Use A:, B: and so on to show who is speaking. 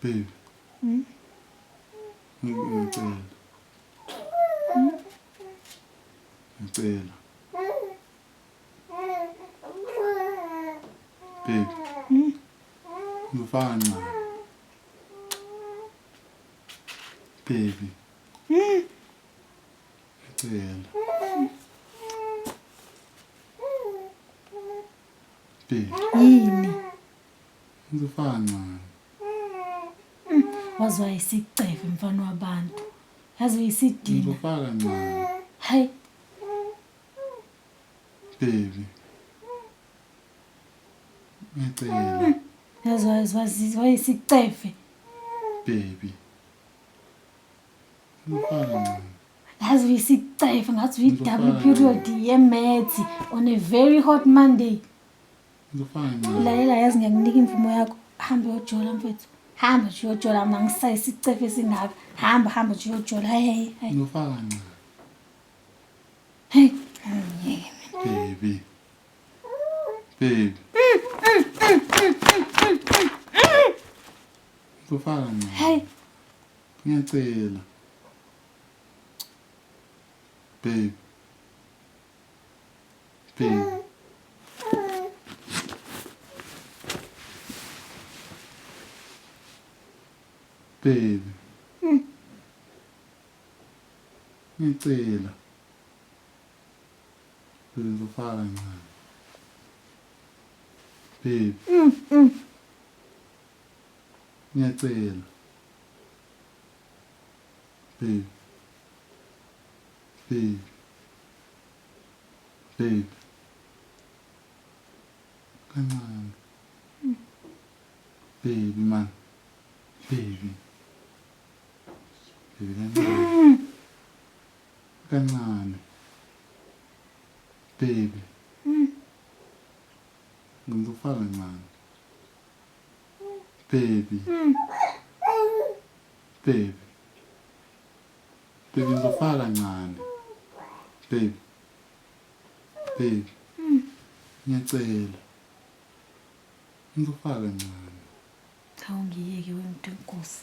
A: Baby. Ngicela. Ngicela. Baby. Ngifaka ncane. Baby. Ngicela. Baby.
B: Yini?
A: Ngifaka ncane.
B: Wazwa isicefe mfana wabantu. Yazi isidina.
A: Ngifaka ncane.
B: Hayi.
A: Baby. Ngicela.
B: Yazwa isicefe.
A: Baby. Ngifaka ncane.
B: Yazi isicefe ngathi double period yemethi on a very hot Monday.
A: Ngifaka ncane.
B: Lalela yazi ngiyakunika imvumo yakho. Hamba uyojola mfethu. Hamba nje uyojola mina ngisayi isicefe singaka. Hamba nje uyojola. Hayi.
A: Ngifaka ncane.
B: Hey.
A: Baby. Baby. Ngifaka ncane.
B: Hey.
A: Ngiyacela. Baby. Baby. Baby. Ngicela. Ngifaka ncane. Baby. Ngiyacela. Baby. Baby. Baby. Kancane. Baby man. Baby. Baby kancane. Kancane. Baby. Ngizofaka ncane. Baby. Baby. Baby ngizofaka ncane. Baby. Baby. Ngiyacela. Ngizofaka ncane.
B: Awungiyeke wemuntu enkosi.